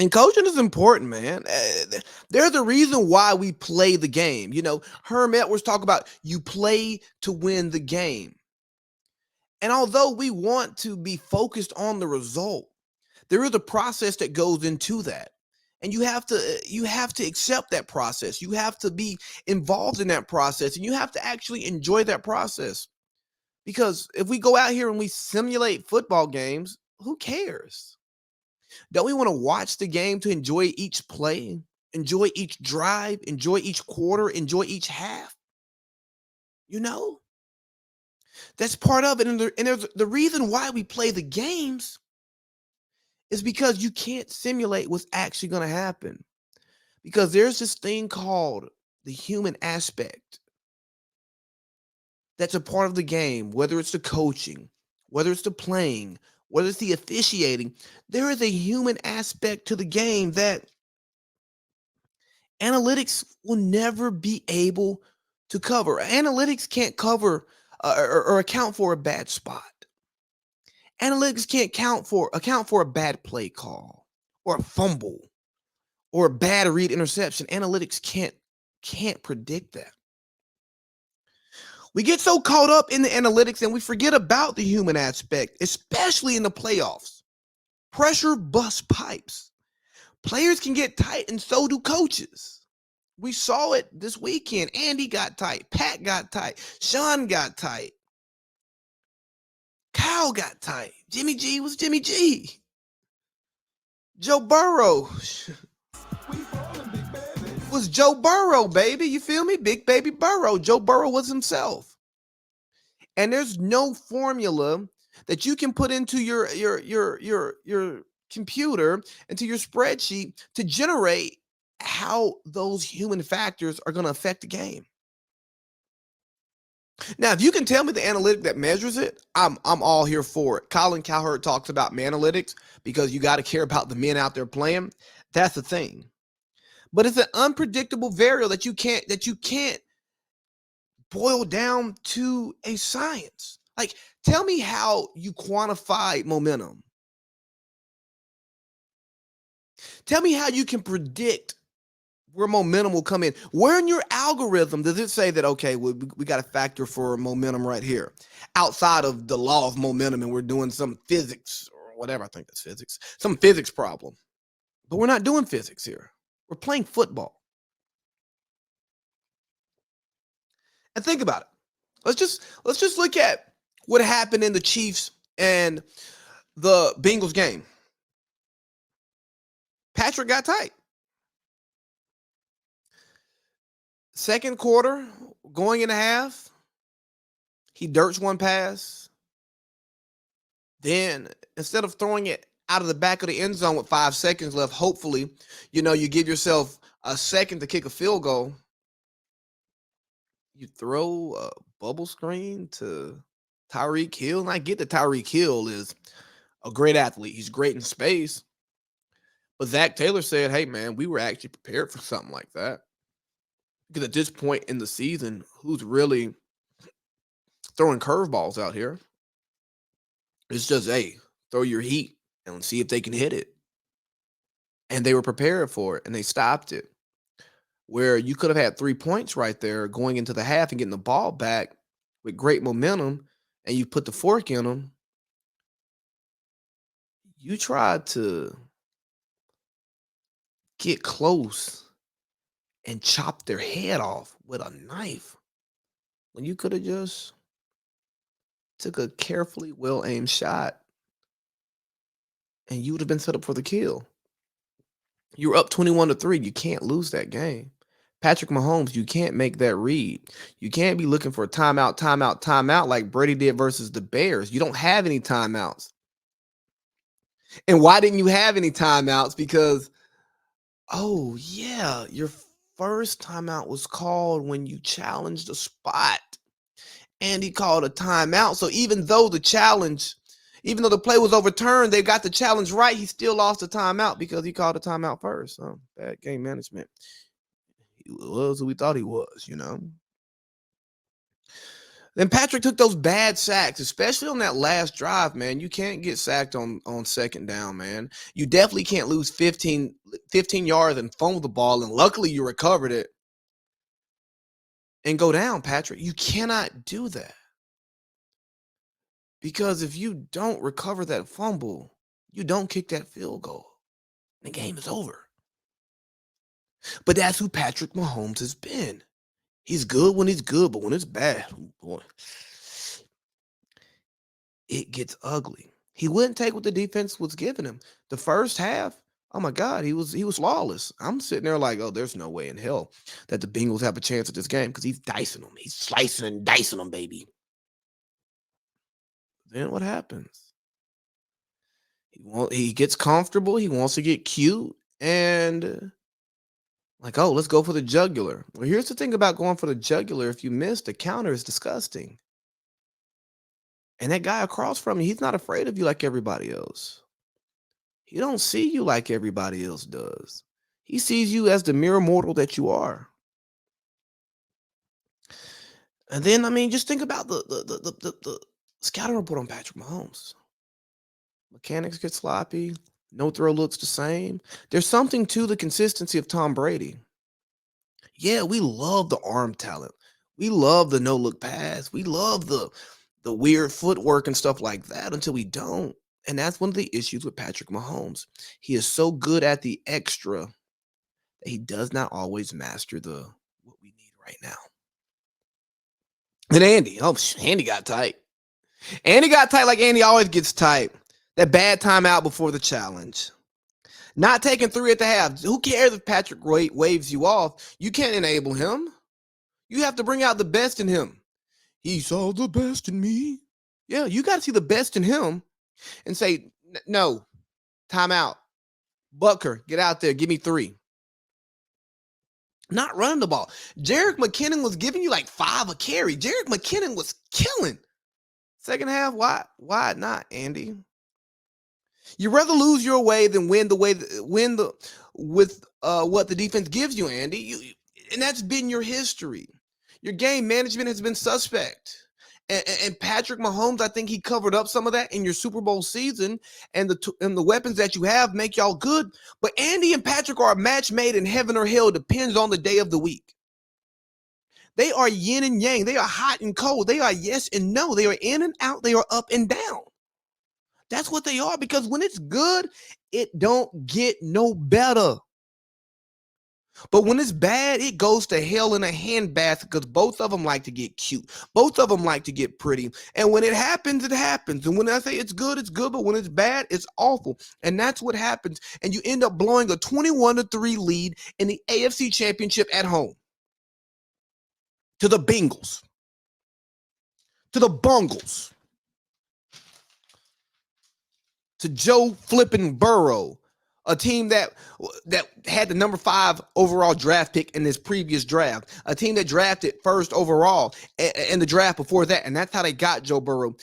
And coaching is important, man. There's a reason why we play the game. Herm Edwards talk about you play to win the game. And although we want to be focused on the result, there is a process that goes into that. And you have to accept that process. You have to be involved in that process, and you have to actually enjoy that process. Because if we go out here and we simulate football games, who cares? Don't we want to watch the game to enjoy each play, enjoy each drive, enjoy each quarter, enjoy each half? You know, that's part of it. And there's the reason why we play the games is because you can't simulate what's actually going to happen. Because there's this thing called the human aspect that's a part of the game, whether it's the coaching, whether it's the playing, whether it's the officiating. There is a human aspect to the game that analytics will never be able to cover. Analytics can't cover or account for a bad spot. Analytics can't account for a bad play call or a fumble or a bad read interception. Analytics can't predict that. We get so caught up in the analytics and we forget about the human aspect, especially in the playoffs. Pressure busts pipes. Players can get tight, and so do coaches. We saw it this weekend. Andy got tight. Pat got tight. Sean got tight. Kyle got tight. Jimmy G was Jimmy G. Joe Burrow was Joe Burrow, baby. You feel me? Big baby Burrow. Joe Burrow was himself. And there's no formula that you can put into your computer, into your spreadsheet to generate how those human factors are going to affect the game. Now, if you can tell me the analytic that measures it, I'm all here for it. Colin Cowherd talks about analytics because you got to care about the men out there playing. That's the thing. But it's an unpredictable variable that you can't boil down to a science. Like, tell me how you quantify momentum. Tell me how you can predict where momentum will come in. Where in your algorithm does it say that, okay, we got a factor for momentum right here, outside of the law of momentum, and we're doing some physics or whatever? I think that's physics, some physics problem. But we're not doing physics here. We're playing football. And think about it. Let's just look at what happened in the Chiefs and the Bengals game. Patrick got tight. Second quarter, going in a half, he dirts one pass. Then instead of throwing it out of the back of the end zone with 5 seconds left, hopefully, you give yourself a second to kick a field goal. You throw a bubble screen to Tyreek Hill. And I get that Tyreek Hill is a great athlete. He's great in space. But Zach Taylor said, hey, man, we were actually prepared for something like that. Because at this point in the season, who's really throwing curveballs out here? It's just, hey, throw your heat and see if they can hit it. And they were prepared for it, and they stopped it. Where you could have had 3 points right there going into the half and getting the ball back with great momentum, and you put the fork in them. You tried to get close and chop their head off with a knife when you could have just took a carefully well-aimed shot and you would have been set up for the kill. You were up 21-3. You can't lose that game. Patrick Mahomes, you can't make that read. You can't be looking for a timeout like Brady did versus the Bears. You don't have any timeouts. And why didn't you have any timeouts? Because, oh, yeah, your first timeout was called when you challenged a spot. And he called a timeout. So even though the play was overturned, they got the challenge right, he still lost the timeout because he called a timeout first. So bad game management. He was who we thought he was, Then Patrick took those bad sacks, especially on that last drive, man. You can't get sacked on second down, man. You definitely can't lose 15 yards and fumble the ball, and luckily you recovered it and go down, Patrick. You cannot do that. Because if you don't recover that fumble, you don't kick that field goal. The game is over. But that's who Patrick Mahomes has been. He's good when he's good, but when it's bad, boy, it gets ugly. He wouldn't take what the defense was giving him. The first half, oh my God, he was flawless. I'm sitting there like, oh, there's no way in hell that the Bengals have a chance at this game because he's dicing them. He's slicing and dicing them, baby. Then what happens? He gets comfortable. He wants to get cute and like, oh, let's go for the jugular. Well, here's the thing about going for the jugular. If you miss, the counter is disgusting. And that guy across from you, he's not afraid of you like everybody else. He don't see you like everybody else does. He sees you as the mere mortal that you are. And then, I mean, just think about the scouting report on Patrick Mahomes. Mechanics get sloppy. No throw looks the same. There's something to the consistency of Tom Brady. Yeah, we love the arm talent. We love the no-look pass. We love the weird footwork and stuff like that until we don't. And that's one of the issues with Patrick Mahomes. He is so good at the extra that he does not always master what we need right now. Then Andy got tight. Andy got tight like Andy always gets tight. That bad timeout before the challenge. Not taking 3 at the half. Who cares if Patrick waves you off? You can't enable him. You have to bring out the best in him. He saw the best in me. Yeah, you got to see the best in him and say, no, timeout. Butker, get out there. Give me 3. Not running the ball. Jerick McKinnon was giving you like 5 a carry. Jerick McKinnon was killing. Second half, why not, Andy? You'd rather lose your way than win with what the defense gives you, Andy. And that's been your history. Your game management has been suspect. And Patrick Mahomes, I think he covered up some of that in your Super Bowl season, and the weapons that you have make y'all good. But Andy and Patrick are a match made in heaven or hell, depends on the day of the week. They are yin and yang. They are hot and cold. They are yes and no. They are in and out. They are up and down. That's what they are, because when it's good, it don't get no better. But when it's bad, it goes to hell in a handbasket because both of them like to get cute. Both of them like to get pretty. And when it happens, it happens. And when I say it's good, it's good. But when it's bad, it's awful. And that's what happens. And you end up blowing a 21-3 lead in the AFC Championship at home to the Bengals, to the Bungles, to Joe flipping Burrow, a team that had the number 5 overall draft pick in this previous draft, a team that drafted first overall in the draft before that, and that's how they got Joe Burrow.